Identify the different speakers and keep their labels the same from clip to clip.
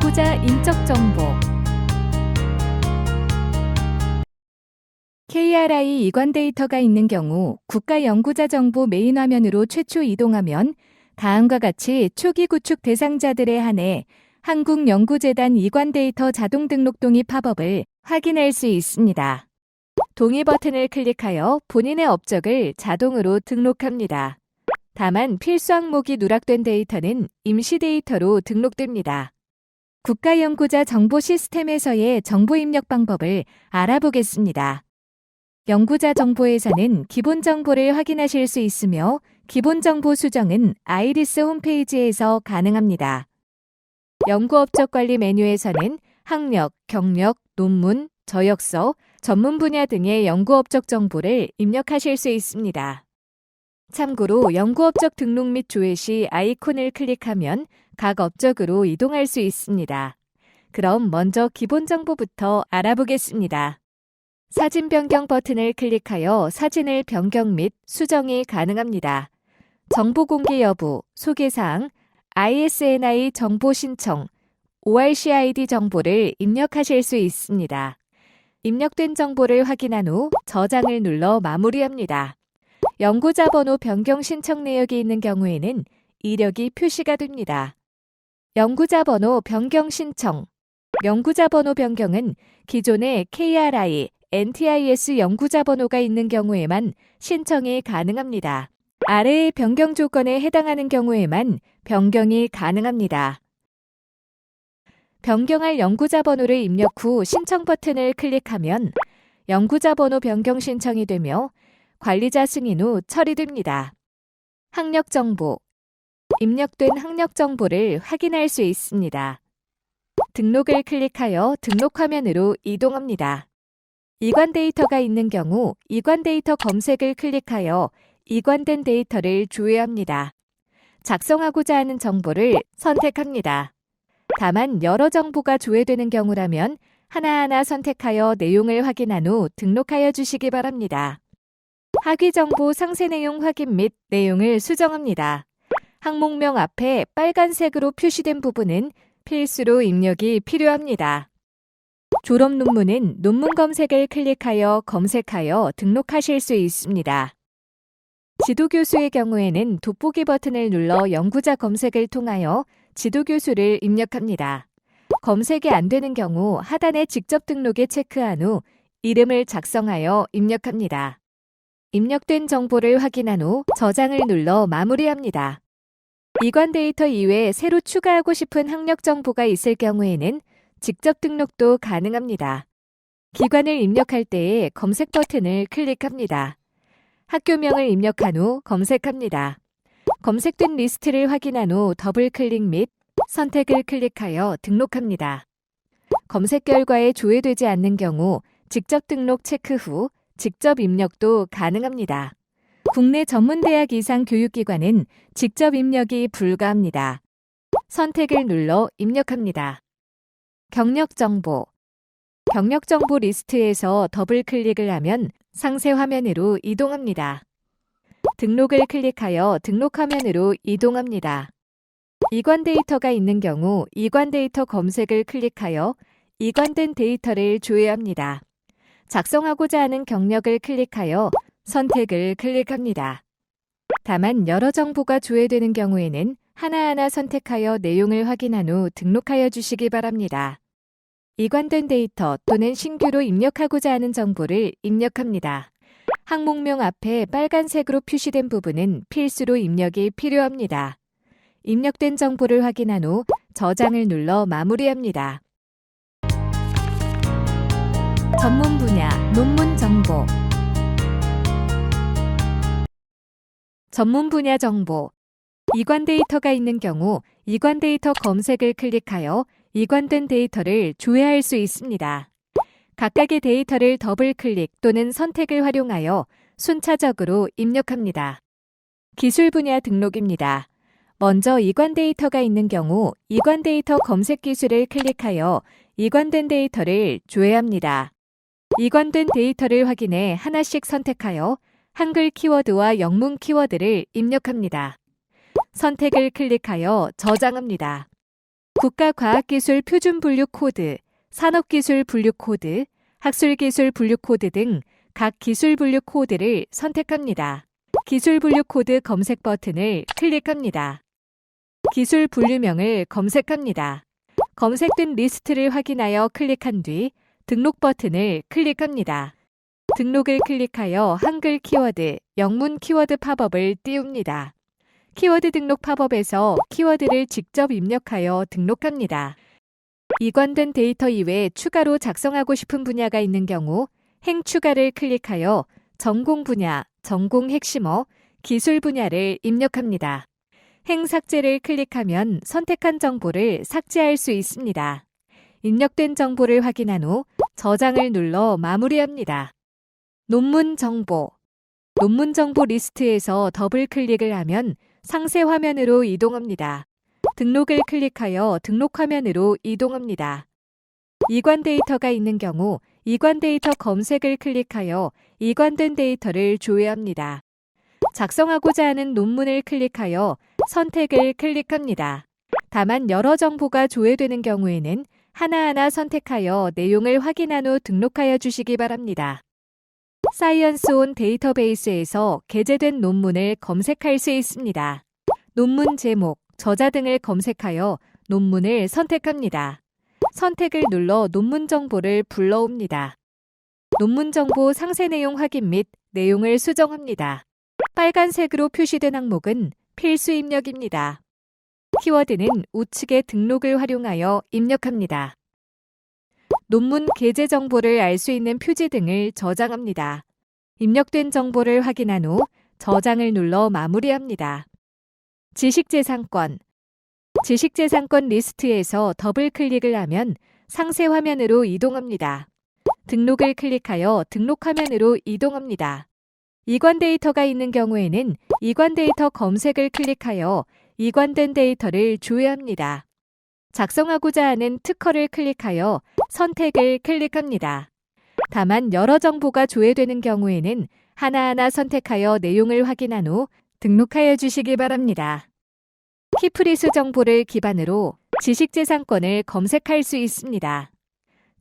Speaker 1: 연구자 인적정보 KRI 이관 데이터가 있는 경우 국가 연구자 정보 메인 화면으로 최초 이동하면 다음과 같이 초기 구축 대상자들에 한해 한국연구재단 이관 데이터 자동 등록 동의 팝업을 확인할 수 있습니다. 동의 버튼을 클릭하여 본인의 업적을 자동으로 등록합니다. 다만 필수 항목이 누락된 데이터는 임시 데이터로 등록됩니다. 국가연구자 정보 시스템에서의 정보 입력 방법을 알아보겠습니다. 연구자 정보에서는 기본 정보를 확인하실 수 있으며 기본 정보 수정은 아이리스 홈페이지에서 가능합니다. 연구업적 관리 메뉴에서는 학력, 경력, 논문, 저역서, 전문 분야 등의 연구업적 정보를 입력하실 수 있습니다. 참고로 연구업적 등록 및 조회 시 아이콘을 클릭하면 각 업적으로 이동할 수 있습니다. 그럼 먼저 기본 정보부터 알아보겠습니다. 사진 변경 버튼을 클릭하여 사진을 변경 및 수정이 가능합니다. 정보 공개 여부, 소개사항, ISNI 정보 신청, ORCID 정보를 입력하실 수 있습니다. 입력된 정보를 확인한 후 저장을 눌러 마무리합니다. 연구자 번호 변경 신청 내역이 있는 경우에는 이력이 표시가 됩니다. 연구자 번호 변경 신청. 연구자 번호 변경은 기존의 KRI, NTIS 연구자 번호가 있는 경우에만 신청이 가능합니다. 아래의 변경 조건에 해당하는 경우에만 변경이 가능합니다. 변경할 연구자 번호를 입력 후 신청 버튼을 클릭하면 연구자 번호 변경 신청이 되며 관리자 승인 후 처리됩니다. 학력 정보. 입력된 학력 정보를 확인할 수 있습니다. 등록을 클릭하여 등록 화면으로 이동합니다. 이관 데이터가 있는 경우 이관 데이터 검색을 클릭하여 이관된 데이터를 조회합니다. 작성하고자 하는 정보를 선택합니다. 다만 여러 정보가 조회되는 경우라면 하나하나 선택하여 내용을 확인한 후 등록하여 주시기 바랍니다. 학위 정보 상세 내용 확인 및 내용을 수정합니다. 항목명 앞에 빨간색으로 표시된 부분은 필수로 입력이 필요합니다. 졸업 논문은 논문 검색을 클릭하여 검색하여 등록하실 수 있습니다. 지도교수의 경우에는 돋보기 버튼을 눌러 연구자 검색을 통하여 지도교수를 입력합니다. 검색이 안 되는 경우 하단의 직접 등록에 체크한 후 이름을 작성하여 입력합니다. 입력된 정보를 확인한 후 저장을 눌러 마무리합니다. 이관 데이터 이외에 새로 추가하고 싶은 학력 정보가 있을 경우에는 직접 등록도 가능합니다. 기관을 입력할 때에 검색 버튼을 클릭합니다. 학교명을 입력한 후 검색합니다. 검색된 리스트를 확인한 후 더블 클릭 및 선택을 클릭하여 등록합니다. 검색 결과에 조회되지 않는 경우 직접 등록 체크 후 직접 입력도 가능합니다. 국내 전문대학 이상 교육기관은 직접 입력이 불가합니다. 선택을 눌러 입력합니다. 경력정보. 경력정보 리스트에서 더블 클릭을 하면 상세 화면으로 이동합니다. 등록을 클릭하여 등록 화면으로 이동합니다. 이관 데이터가 있는 경우 이관 데이터 검색을 클릭하여 이관된 데이터를 조회합니다. 작성하고자 하는 경력을 클릭하여 선택을 클릭합니다. 다만 여러 정보가 조회되는 경우에는 하나하나 선택하여 내용을 확인한 후 등록하여 주시기 바랍니다. 이관된 데이터 또는 신규로 입력하고자 하는 정보를 입력합니다. 항목명 앞에 빨간색으로 표시된 부분은 필수로 입력이 필요합니다. 입력된 정보를 확인한 후 저장을 눌러 마무리합니다. 전문 분야, 논문 정보. 전문 분야 정보. 이관 데이터가 있는 경우 이관 데이터 검색을 클릭하여 이관된 데이터를 조회할 수 있습니다. 각각의 데이터를 더블 클릭 또는 선택을 활용하여 순차적으로 입력합니다. 기술 분야 등록입니다. 먼저 이관 데이터가 있는 경우 이관 데이터 검색 기술을 클릭하여 이관된 데이터를 조회합니다. 이관된 데이터를 확인해 하나씩 선택하여 한글 키워드와 영문 키워드를 입력합니다. 선택을 클릭하여 저장합니다. 국가과학기술 표준분류 코드, 산업기술 분류 코드, 학술기술 분류 코드 등 각 기술 분류 코드를 선택합니다. 기술 분류 코드 검색 버튼을 클릭합니다. 기술 분류명을 검색합니다. 검색된 리스트를 확인하여 클릭한 뒤 등록 버튼을 클릭합니다. 등록을 클릭하여 한글 키워드, 영문 키워드 팝업을 띄웁니다. 키워드 등록 팝업에서 키워드를 직접 입력하여 등록합니다. 이관된 데이터 이외에 추가로 작성하고 싶은 분야가 있는 경우 행 추가를 클릭하여 전공 분야, 전공 핵심어, 기술 분야를 입력합니다. 행 삭제를 클릭하면 선택한 정보를 삭제할 수 있습니다. 입력된 정보를 확인한 후 저장을 눌러 마무리합니다. 논문 정보. 논문 정보 리스트에서 더블 클릭을 하면 상세 화면으로 이동합니다. 등록을 클릭하여 등록 화면으로 이동합니다. 이관 데이터가 있는 경우 이관 데이터 검색을 클릭하여 이관된 데이터를 조회합니다. 작성하고자 하는 논문을 클릭하여 선택을 클릭합니다. 다만 여러 정보가 조회되는 경우에는 하나하나 선택하여 내용을 확인한 후 등록하여 주시기 바랍니다. 사이언스온 데이터베이스에서 게재된 논문을 검색할 수 있습니다. 논문 제목, 저자 등을 검색하여 논문을 선택합니다. 선택을 눌러 논문 정보를 불러옵니다. 논문 정보 상세 내용 확인 및 내용을 수정합니다. 빨간색으로 표시된 항목은 필수 입력입니다. 키워드는 우측의 등록을 활용하여 입력합니다. 논문 게재 정보를 알 수 있는 표지 등을 저장합니다. 입력된 정보를 확인한 후 저장을 눌러 마무리합니다. 지식재산권. 지식재산권 리스트에서 더블 클릭을 하면 상세 화면으로 이동합니다. 등록을 클릭하여 등록 화면으로 이동합니다. 이관 데이터가 있는 경우에는 이관 데이터 검색을 클릭하여 이관된 데이터를 조회합니다. 작성하고자 하는 특허를 클릭하여 선택을 클릭합니다. 다만 여러 정보가 조회되는 경우에는 하나하나 선택하여 내용을 확인한 후 등록하여 주시기 바랍니다. 키프리스 정보를 기반으로 지식재산권을 검색할 수 있습니다.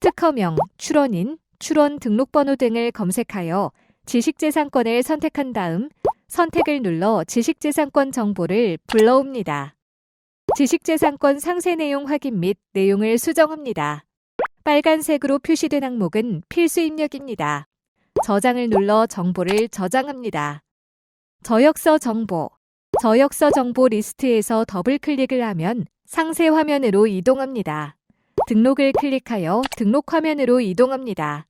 Speaker 1: 특허명, 출원인, 출원 등록번호 등을 검색하여 지식재산권을 선택한 다음 선택을 눌러 지식재산권 정보를 불러옵니다. 지식재산권 상세 내용 확인 및 내용을 수정합니다. 빨간색으로 표시된 항목은 필수 입력입니다. 저장을 눌러 정보를 저장합니다. 저역서 정보. 저역서 정보 리스트에서 더블 클릭을 하면 상세 화면으로 이동합니다. 등록을 클릭하여 등록 화면으로 이동합니다.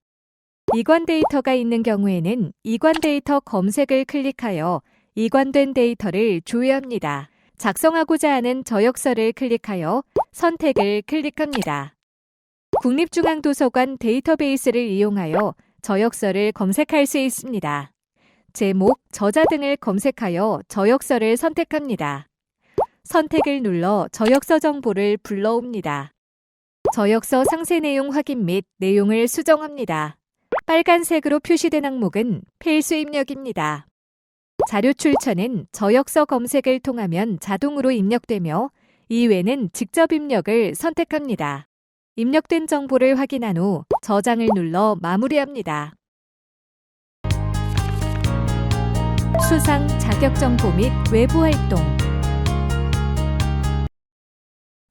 Speaker 1: 이관 데이터가 있는 경우에는 이관 데이터 검색을 클릭하여 이관된 데이터를 조회합니다. 작성하고자 하는 저역서를 클릭하여 선택을 클릭합니다. 국립중앙도서관 데이터베이스를 이용하여 저역서를 검색할 수 있습니다. 제목, 저자 등을 검색하여 저역서를 선택합니다. 선택을 눌러 저역서 정보를 불러옵니다. 저역서 상세 내용 확인 및 내용을 수정합니다. 빨간색으로 표시된 항목은 필수 입력입니다. 자료 출처는 저역서 검색을 통하면 자동으로 입력되며 이외에는 직접 입력을 선택합니다. 입력된 정보를 확인한 후 저장을 눌러 마무리합니다. 수상, 자격 정보 및 외부 활동.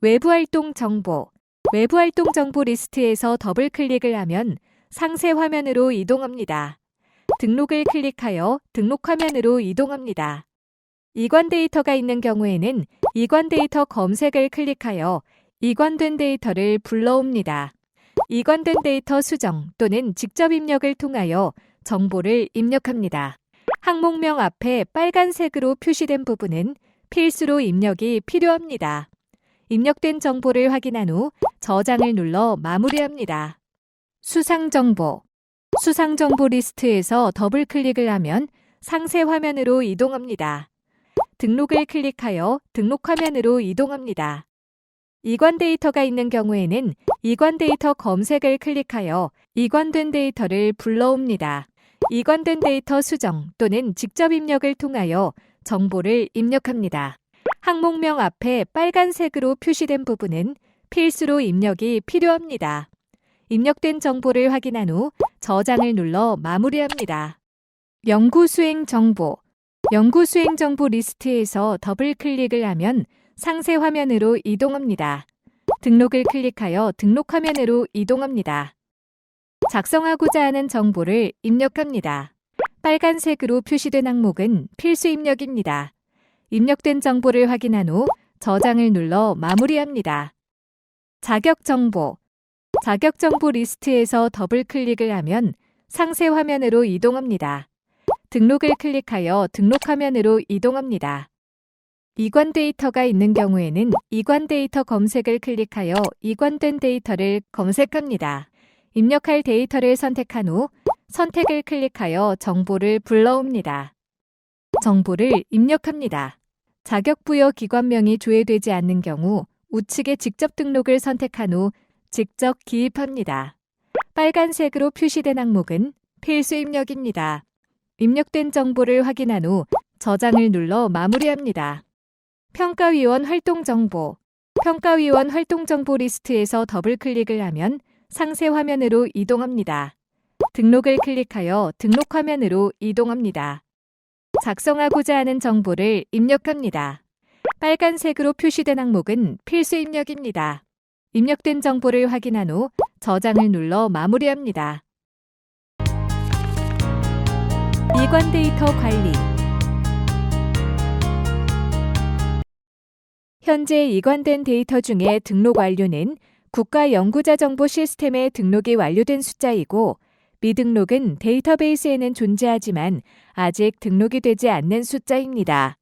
Speaker 1: 외부 활동 정보. 외부 활동 정보 리스트에서 더블 클릭을 하면 상세 화면으로 이동합니다. 등록을 클릭하여 등록 화면으로 이동합니다. 이관 데이터가 있는 경우에는 이관 데이터 검색을 클릭하여 이관된 데이터를 불러옵니다. 이관된 데이터 수정 또는 직접 입력을 통하여 정보를 입력합니다. 항목명 앞에 빨간색으로 표시된 부분은 필수로 입력이 필요합니다. 입력된 정보를 확인한 후 저장을 눌러 마무리합니다. 수상정보. 수상정보 리스트에서 더블 클릭을 하면 상세 화면으로 이동합니다. 등록을 클릭하여 등록 화면으로 이동합니다. 이관 데이터가 있는 경우에는 이관 데이터 검색을 클릭하여 이관된 데이터를 불러옵니다. 이관된 데이터 수정 또는 직접 입력을 통하여 정보를 입력합니다. 항목명 앞에 빨간색으로 표시된 부분은 필수로 입력이 필요합니다. 입력된 정보를 확인한 후 저장을 눌러 마무리합니다. 연구 수행 정보. 연구 수행 정보 리스트에서 더블 클릭을 하면 상세 화면으로 이동합니다. 등록을 클릭하여 등록 화면으로 이동합니다. 작성하고자 하는 정보를 입력합니다. 빨간색으로 표시된 항목은 필수 입력입니다. 입력된 정보를 확인한 후 저장을 눌러 마무리합니다. 자격 정보. 자격 정보 리스트에서 더블 클릭을 하면 상세 화면으로 이동합니다. 등록을 클릭하여 등록 화면으로 이동합니다. 이관 데이터가 있는 경우에는 이관 데이터 검색을 클릭하여 이관된 데이터를 검색합니다. 입력할 데이터를 선택한 후 선택을 클릭하여 정보를 불러옵니다. 정보를 입력합니다. 자격 부여 기관명이 조회되지 않는 경우 우측에 직접 등록을 선택한 후 직접 기입합니다. 빨간색으로 표시된 항목은 필수 입력입니다. 입력된 정보를 확인한 후 저장을 눌러 마무리합니다. 평가위원 활동 정보. 평가위원 활동 정보 리스트에서 더블 클릭을 하면 상세 화면으로 이동합니다. 등록을 클릭하여 등록 화면으로 이동합니다. 작성하고자 하는 정보를 입력합니다. 빨간색으로 표시된 항목은 필수 입력입니다. 입력된 정보를 확인한 후 저장을 눌러 마무리합니다. 이관 데이터 관리. 현재 이관된 데이터 중에 등록 완료는 국가연구자 정보 시스템에 등록이 완료된 숫자이고 미등록은 데이터베이스에는 존재하지만 아직 등록이 되지 않는 숫자입니다.